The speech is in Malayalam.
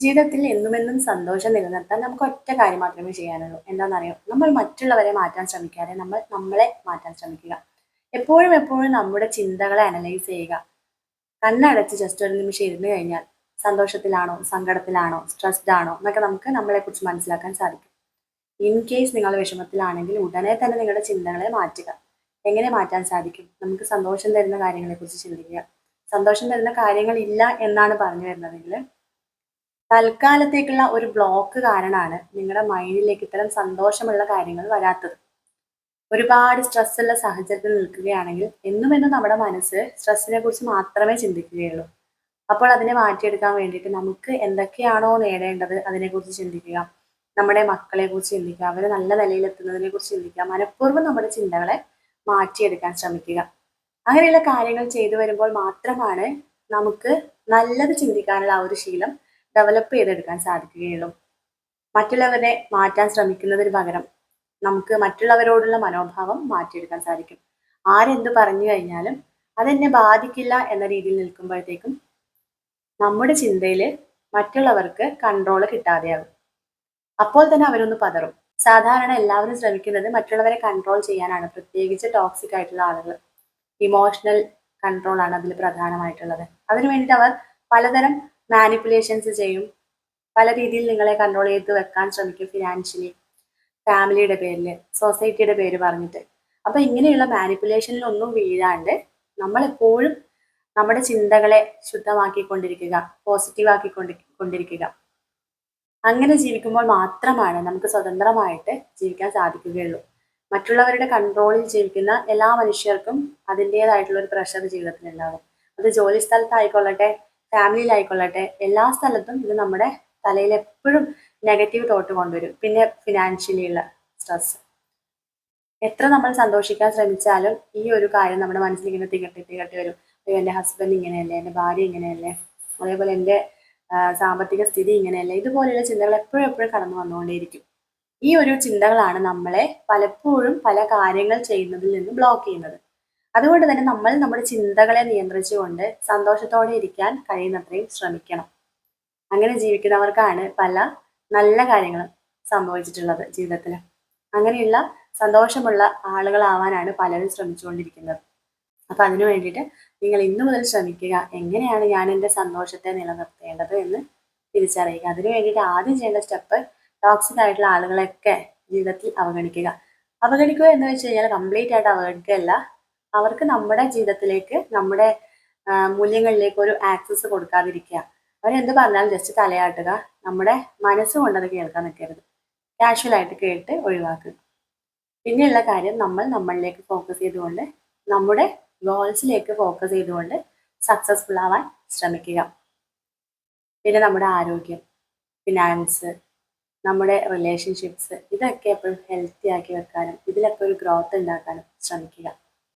ജീവിതത്തിൽ എന്നുമെന്നും സന്തോഷം നിലനിർത്താൻ നമുക്ക് ഒറ്റ കാര്യം മാത്രമേ ചെയ്യാനുള്ളൂ. എന്താണെന്നറിയോ? നമ്മൾ മറ്റുള്ളവരെ മാറ്റാൻ ശ്രമിക്കാതെ നമ്മൾ നമ്മളെ മാറ്റാൻ ശ്രമിക്കുക. എപ്പോഴും എപ്പോഴും നമ്മുടെ ചിന്തകളെ അനലൈസ് ചെയ്യുക. കണ്ണടച്ച് ജസ്റ്റ് ഒരു നിമിഷം ഇരുന്ന് കഴിഞ്ഞാൽ സന്തോഷത്തിലാണോ, സങ്കടത്തിലാണോ, സ്ട്രെസ്ഡ് ആണോ എന്നൊക്കെ നമുക്ക് നമ്മളെക്കുറിച്ച് മനസ്സിലാക്കാൻ സാധിക്കും. ഇൻ കേസ് നിങ്ങൾ വിഷമത്തിലാണെങ്കിൽ ഉടനെ തന്നെ നിങ്ങളുടെ ചിന്തകളെ മാറ്റുക. എങ്ങനെ മാറ്റാൻ സാധിക്കും? നമുക്ക് സന്തോഷം തരുന്ന കാര്യങ്ങളെക്കുറിച്ച് ചിന്തിക്കുക. സന്തോഷം തരുന്ന കാര്യങ്ങൾ ഇല്ല എന്നാണ് പറഞ്ഞു വരുന്നതെങ്കിൽ തൽക്കാലത്തേക്കുള്ള ഒരു ബ്ലോക്ക് കാരണമാണ് നിങ്ങളുടെ മൈൻഡിലേക്ക് ഇത്തരം സന്തോഷമുള്ള കാര്യങ്ങൾ വരാത്തത്. ഒരുപാട് സ്ട്രെസ് ഉള്ള സാഹചര്യത്തിൽ നിൽക്കുകയാണെങ്കിൽ എന്നും നമ്മുടെ മനസ്സ് സ്ട്രെസ്സിനെ കുറിച്ച് മാത്രമേ ചിന്തിക്കുകയുള്ളൂ. അപ്പോൾ അതിനെ മാറ്റിയെടുക്കാൻ വേണ്ടിയിട്ട് നമുക്ക് എന്തൊക്കെയാണോ നേടേണ്ടത് അതിനെക്കുറിച്ച് ചിന്തിക്കുക. നമ്മുടെ മക്കളെ കുറിച്ച് ചിന്തിക്കുക, അവരെ നല്ല നിലയിൽ എത്തുന്നതിനെ കുറിച്ച് ചിന്തിക്കുക. മനഃപൂർവ്വം നമ്മുടെ ചിന്തകളെ മാറ്റിയെടുക്കാൻ ശ്രമിക്കുക. അങ്ങനെയുള്ള കാര്യങ്ങൾ ചെയ്തു വരുമ്പോൾ മാത്രമാണ് നമുക്ക് നല്ലത് ചിന്തിക്കാനുള്ള ആ ഒരു ശീലം ഡെവലപ്പ് ചെയ്തെടുക്കാൻ സാധിക്കുകയുള്ളൂ. മറ്റുള്ളവരെ മാറ്റാൻ ശ്രമിക്കുന്നതിന് പകരം നമുക്ക് മറ്റുള്ളവരോടുള്ള മനോഭാവം മാറ്റിയെടുക്കാൻ സാധിക്കും. ആരെന്ത് പറഞ്ഞു കഴിഞ്ഞാലും അതെന്നെ ബാധിക്കില്ല എന്ന രീതിയിൽ നിൽക്കുമ്പോഴത്തേക്കും നമ്മുടെ ചിന്തയിൽ മറ്റുള്ളവർക്ക് കൺട്രോൾ കിട്ടാതെയാകും. അപ്പോൾ തന്നെ അവരൊന്ന് പതറും. സാധാരണ എല്ലാവരും ശ്രമിക്കുന്നത് മറ്റുള്ളവരെ കൺട്രോൾ ചെയ്യാനാണ്, പ്രത്യേകിച്ച് ടോക്സിക് ആയിട്ടുള്ള ആളുകൾ. ഇമോഷണൽ കൺട്രോൾ ആണ് അതിൽ പ്രധാനമായിട്ടുള്ളത്. അതിനു വേണ്ടിയിട്ട് അവർ പലതരം മാനിപ്പുലേഷൻസ് ചെയ്യും. പല രീതിയിൽ നിങ്ങളെ കൺട്രോൾ ചെയ്ത് വെക്കാൻ ശ്രമിക്കും. ഫിനാൻഷ്യലി, ഫാമിലിയുടെ പേരിൽ, സൊസൈറ്റിയുടെ പേര് പറഞ്ഞിട്ട്. അപ്പൊ ഇങ്ങനെയുള്ള മാനിപ്പുലേഷനിലൊന്നും വീഴാണ്ട് നമ്മൾ എപ്പോഴും നമ്മുടെ ചിന്തകളെ ശുദ്ധമാക്കിക്കൊണ്ടിരിക്കുക, പോസിറ്റീവ് ആക്കിക്കൊണ്ടിരിക്കുക. അങ്ങനെ ജീവിക്കുമ്പോൾ മാത്രമാണ് നമുക്ക് സ്വതന്ത്രമായിട്ട് ജീവിക്കാൻ സാധിക്കുകയുള്ളൂ. മറ്റുള്ളവരുടെ കൺട്രോളിൽ ജീവിക്കുന്ന എല്ലാ മനുഷ്യർക്കും അതിൻ്റെതായിട്ടുള്ള ഒരു പ്രഷർ ജീവിതത്തിൽ ഉണ്ടാകും. അത് ജോലി സ്ഥലത്തായിക്കൊള്ളട്ടെ, ഫാമിലിയിലായിക്കൊള്ളട്ടെ, എല്ലാ സ്ഥലത്തും ഇത് നമ്മുടെ തലയിൽ എപ്പോഴും നെഗറ്റീവ് തോട്ട് കൊണ്ടുവരും. പിന്നെ ഫിനാൻഷ്യലി ഉള്ള സ്ട്രെസ്. എത്ര നമ്മൾ സന്തോഷിക്കാൻ ശ്രമിച്ചാലും ഈ ഒരു കാര്യം നമ്മുടെ മനസ്സിൽ ഇങ്ങനെ തികട്ടി വരും. അയ്യോ, എൻ്റെ ഹസ്ബൻഡ് ഇങ്ങനെയല്ലേ, എൻ്റെ ഭാര്യ ഇങ്ങനെയല്ലേ, അതേപോലെ എൻ്റെ സാമ്പത്തിക സ്ഥിതി ഇങ്ങനെയല്ലേ, ഇതുപോലെയുള്ള ചിന്തകൾ എപ്പോഴും കടന്നു വന്നുകൊണ്ടേയിരിക്കും. ഈ ഒരു ചിന്തകളാണ് നമ്മളെ പലപ്പോഴും പല കാര്യങ്ങൾ ചെയ്യുന്നതിൽ നിന്ന് ബ്ലോക്ക് ചെയ്യുന്നത്. അതുകൊണ്ട് തന്നെ നമ്മൾ നമ്മുടെ ചിന്തകളെ നിയന്ത്രിച്ചുകൊണ്ട് സന്തോഷത്തോടെ ഇരിക്കാൻ കഴിയുന്നത്രയും ശ്രമിക്കണം. അങ്ങനെ ജീവിക്കുന്നവർക്കാണ് പല നല്ല കാര്യങ്ങളും സംഭവിച്ചിട്ടുള്ളത് ജീവിതത്തിൽ. അങ്ങനെയുള്ള സന്തോഷമുള്ള ആളുകളാവാനാണ് പലരും ശ്രമിച്ചുകൊണ്ടിരിക്കുന്നത്. അപ്പൊ അതിനു വേണ്ടിയിട്ട് നിങ്ങൾ ഇന്നു മുതൽ ശ്രമിക്കുക, എങ്ങനെയാണ് ഞാൻ എൻ്റെ സന്തോഷത്തെ നിലനിർത്തേണ്ടത് എന്ന് തിരിച്ചറിയുക. അതിനു വേണ്ടിയിട്ട് ആദ്യം ചെയ്യേണ്ട സ്റ്റെപ്പ് ടോക്സിക് ആയിട്ടുള്ള ആളുകളെയൊക്കെ ജീവിതത്തിൽ അവഗണിക്കുക. അവഗണിക്കുക എന്ന് വെച്ച് കഴിഞ്ഞാൽ കംപ്ലീറ്റ് ആയിട്ട് അവഗണിക്കുകയല്ല, അവർക്ക് നമ്മുടെ ജീവിതത്തിലേക്ക്, നമ്മുടെ മൂല്യങ്ങളിലേക്ക് ഒരു ആക്സസ് കൊടുക്കാതിരിക്കുക. അവരെന്ത് പറഞ്ഞാലും ജസ്റ്റ് തലയാട്ടുക. നമ്മുടെ മനസ്സുകൊണ്ടത് കേൾക്കാൻ നിൽക്കരുത്. കാഷ്വലായിട്ട് കേട്ട് ഒഴിവാക്കുക. പിന്നെയുള്ള കാര്യം, നമ്മൾ നമ്മളിലേക്ക് ഫോക്കസ് ചെയ്തുകൊണ്ട്, നമ്മുടെ ഗോൾസിലേക്ക് ഫോക്കസ് ചെയ്തുകൊണ്ട് സക്സസ്ഫുൾ ആവാൻ ശ്രമിക്കുക. പിന്നെ നമ്മുടെ ആരോഗ്യം, ഫിനാൻസ്, നമ്മുടെ റിലേഷൻഷിപ്സ്, ഇതൊക്കെ എപ്പോഴും ഹെൽത്തി ആക്കി വെക്കാനും ഇതിലൊക്കെ ഒരു ഗ്രോത്ത് ഉണ്ടാക്കാനും ശ്രമിക്കുക.